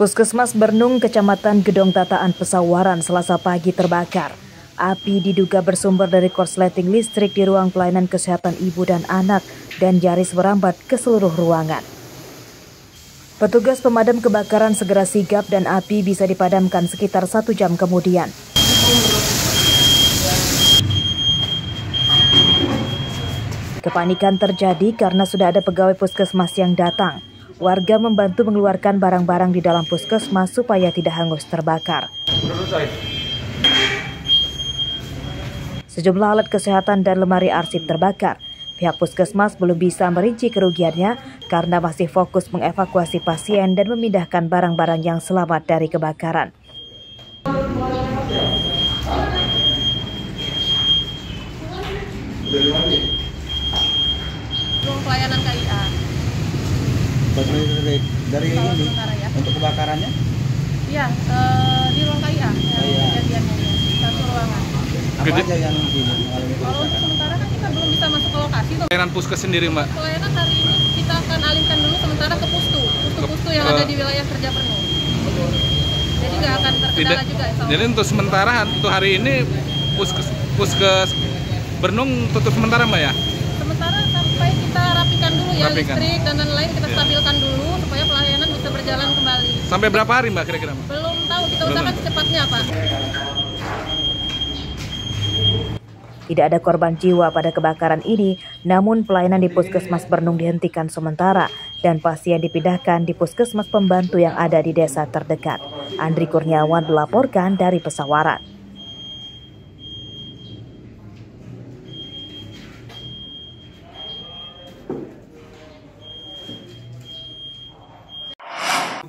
Puskesmas Bernung, Kecamatan Gedong Tataan, Pesawaran, Selasa pagi terbakar. Api diduga bersumber dari korsleting listrik di ruang pelayanan kesehatan ibu dan anak dan nyaris merambat ke seluruh ruangan. Petugas pemadam kebakaran segera sigap dan api bisa dipadamkan sekitar 1 jam kemudian. Kepanikan terjadi karena sudah ada pegawai puskesmas yang datang. Warga membantu mengeluarkan barang-barang di dalam puskesmas supaya tidak hangus terbakar. Sejumlah alat kesehatan dan lemari arsip terbakar. Pihak puskesmas belum bisa merinci kerugiannya karena masih fokus mengevakuasi pasien dan memindahkan barang-barang yang selamat dari kebakaran. Ruang pelayanan KIA. Dari ini ya. Untuk kebakarannya? Iya, di ruang KIA. Kejadiannya satu ruangan. Apa aja yang mengalami Kalau untuk sementara kan kita belum bisa masuk ke lokasi. Pelayanan puskes sendiri, Mbak? Pelayanan hari ini kita akan alihkan dulu sementara ke pustu yang ada di wilayah kerja penuh. Jadi nggak akan terkendala juga. Jadi untuk sementara, untuk hari ini puskes Bernung tutup sementara, Mbak ya? Sementara sampai kita rapikan dulu ya listrik dan lain-lain kita stabilkan dulu supaya pelayanan bisa berjalan kembali. Sampai berapa hari, Mbak, kira-kira, Mbak? Belum tahu, kita usahakan secepatnya, Pak. Tidak ada korban jiwa pada kebakaran ini, namun pelayanan di Puskesmas Bernung dihentikan sementara dan pasien dipindahkan di puskesmas pembantu yang ada di desa terdekat. Andri Kurniawan melaporkan dari Pesawaran.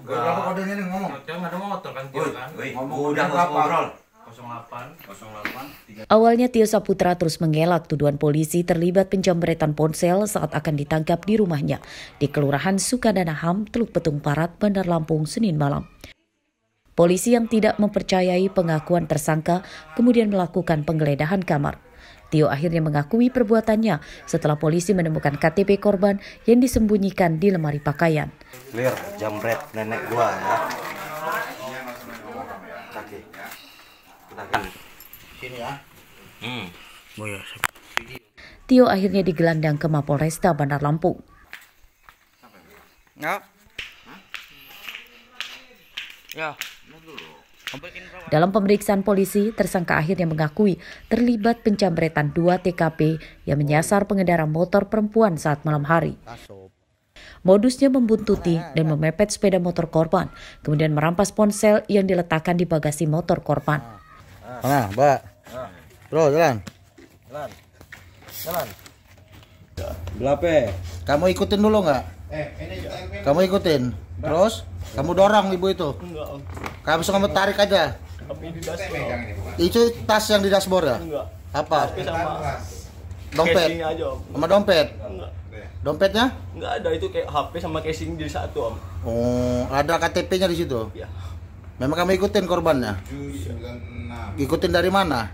Berapa kodenya nih ngomong? Nggak ada motor kan, Udah ngobrol. 08. Awalnya Tio Saputra terus mengelak tuduhan polisi terlibat penjamretan ponsel saat akan ditangkap di rumahnya di Kelurahan Sukadanaham, Teluk Betung Barat, Bandar Lampung, Senin malam. Polisi yang tidak mempercayai pengakuan tersangka kemudian melakukan penggeledahan kamar. Tio akhirnya mengakui perbuatannya setelah polisi menemukan KTP korban yang disembunyikan di lemari pakaian. Clear, jamret nenek gua ya. Kaki. Sini ya. Oh ya. Tio akhirnya digelandang ke Mapolresta Bandar Lampung. Ya. Ya. Dalam pemeriksaan polisi, tersangka akhirnya mengakui terlibat penjamretan 2 TKP yang menyasar pengendara motor perempuan saat malam hari. Modusnya membuntuti dan memepet sepeda motor korban, kemudian merampas ponsel yang diletakkan di bagasi motor korban. Nah, Mbak. Bro, jalan. Berapa? Kamu ikutin dulu nggak? Kamu ikutin. Terus, kamu dorong ibu itu. Kamu kamu tarik aja. Itu tas yang di dashboard ya? Enggak. Apa? Sama Dompet. casing aja, Om. Sama dompet. Enggak. Dompetnya? Enggak ada, itu kayak HP sama casing jadi satu, Om. Oh, ada KTP-nya di situ. Ya. Memang kamu ikutin korbannya? Ikutin dari mana?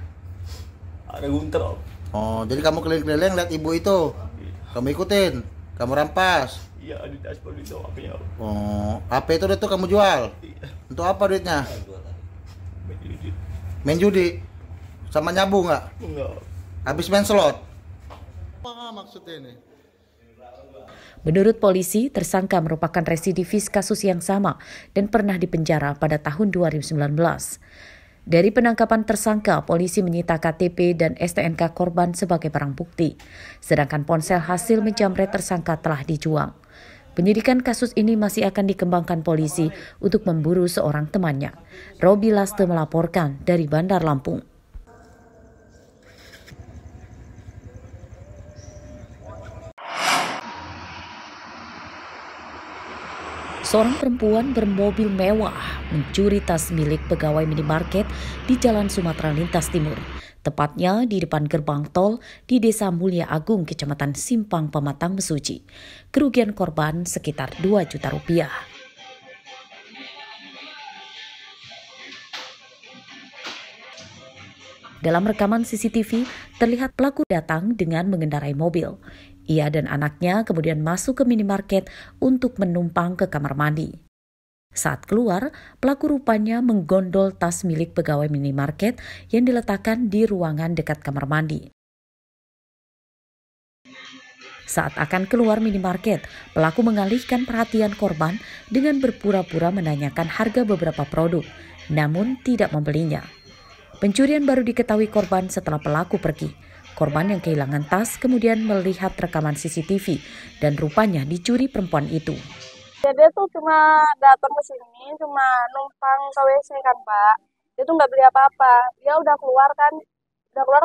Ada gunter, Om. Oh, jadi kamu keliling-keliling lihat ibu itu. Kamu ikutin. Kamu rampas. Iya, di dashboard itu HP-nya, Om. Oh, HP itu tuh kamu jual. Iya. Untuk apa duitnya? Jadi, Main judi? Sama nyabu nggak? enggak. Habis main slot? Apa maksudnya ini? Menurut polisi, tersangka merupakan residivis kasus yang sama dan pernah dipenjara pada tahun 2019. Dari penangkapan tersangka, polisi menyita KTP dan STNK korban sebagai barang bukti. Sedangkan ponsel hasil menjamret tersangka telah dijual. Penyidikan kasus ini masih akan dikembangkan polisi untuk memburu seorang temannya. Robi Laste melaporkan dari Bandar Lampung. Seorang perempuan bermobil mewah mencuri tas milik pegawai minimarket di Jalan Sumatera Lintas Timur, tepatnya di depan gerbang tol di Desa Mulia Agung, Kecamatan Simpang Pematang, Mesuji. Kerugian korban sekitar 2 juta rupiah. Dalam rekaman CCTV, terlihat pelaku datang dengan mengendarai mobil. Ia dan anaknya kemudian masuk ke minimarket untuk menumpang ke kamar mandi. Saat keluar, pelaku rupanya menggondol tas milik pegawai minimarket yang diletakkan di ruangan dekat kamar mandi. Saat akan keluar minimarket, pelaku mengalihkan perhatian korban dengan berpura-pura menanyakan harga beberapa produk, namun tidak membelinya. Pencurian baru diketahui korban setelah pelaku pergi. Korban yang kehilangan tas kemudian melihat rekaman CCTV dan rupanya dicuri perempuan itu. Dia tuh cuma datang ke sini, cuma numpang ke WC kan Pak. Dia tuh nggak beli apa-apa. Dia udah keluar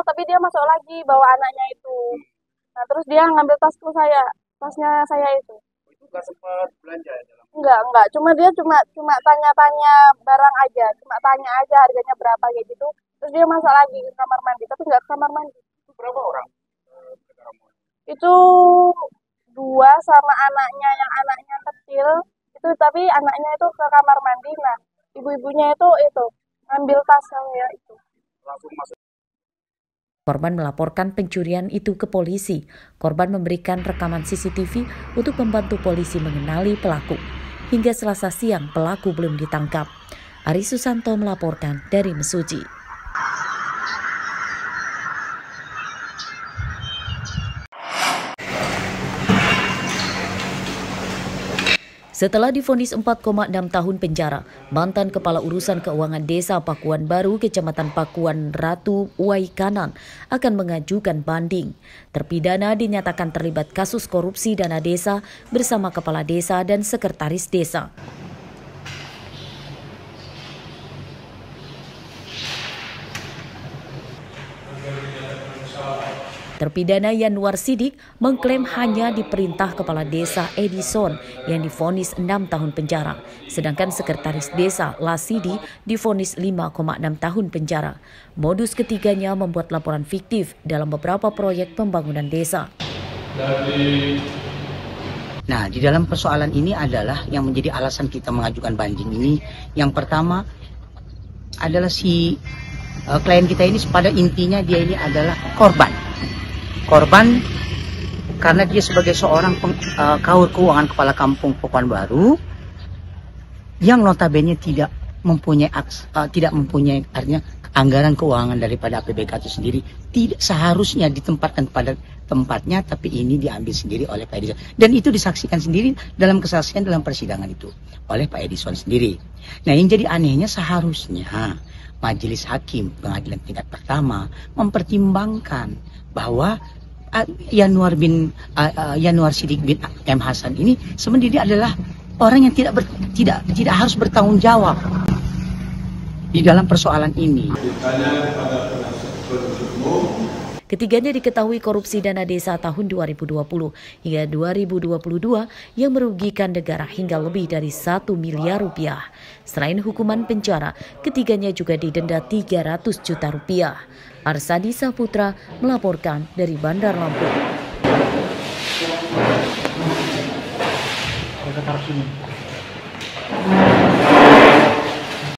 tapi dia masuk lagi bawa anaknya itu. Nah terus dia ngambil tasnya saya itu. Itu nggak sempat belanja ya dalam? Enggak. Cuma tanya-tanya barang aja, cuma tanya aja harganya berapa kayak gitu. Terus dia masuk lagi ke kamar mandi, tapi nggak ke kamar mandi. Itu berapa orang? Itu 2 sama anaknya, yang anaknya kecil itu, tapi anaknya itu ke kamar mandi. Nah ibu-ibunya itu ngambil tas saya itu. Langsung masuk. Korban melaporkan pencurian itu ke polisi. Korban memberikan rekaman CCTV untuk membantu polisi mengenali pelaku. Hingga Selasa siang pelaku belum ditangkap. Ari Susanto melaporkan dari Mesuji. Setelah divonis 4,6 tahun penjara, mantan Kepala Urusan Keuangan Desa Pakuan Baru, Kecamatan Pakuan Ratu Waikanan akan mengajukan banding. Terpidana dinyatakan terlibat kasus korupsi dana desa bersama kepala desa dan sekretaris desa. Terpidana Yanuar Sidik mengklaim hanya diperintah Kepala Desa Edison yang divonis 6 tahun penjara, sedangkan Sekretaris Desa Lasidi divonis 5,6 tahun penjara. Modus ketiganya membuat laporan fiktif dalam beberapa proyek pembangunan desa. Nah, di dalam persoalan ini adalah yang menjadi alasan kita mengajukan banding ini. Yang pertama adalah si klien kita ini pada intinya dia ini adalah korban karena dia sebagai seorang kaur keuangan kepala kampung Pakuan Baru yang notabene tidak mempunyai artinya anggaran keuangan daripada APBK itu sendiri tidak seharusnya ditempatkan pada tempatnya, tapi ini diambil sendiri oleh Pak Edison, dan itu disaksikan sendiri dalam kesaksian dalam persidangan itu oleh Pak Edison sendiri. Nah, yang jadi anehnya seharusnya Majelis Hakim Pengadilan Tingkat Pertama mempertimbangkan bahwa Yanuar Sidik bin M. Hasan ini sebenarnya adalah orang yang tidak harus bertanggung jawab di dalam persoalan ini. Ketiganya diketahui korupsi dana desa tahun 2020 hingga 2022 yang merugikan negara hingga lebih dari 1 miliar rupiah. Selain hukuman penjara, ketiganya juga didenda 300 juta rupiah. Arsadi Saputra melaporkan dari Bandar Lampung.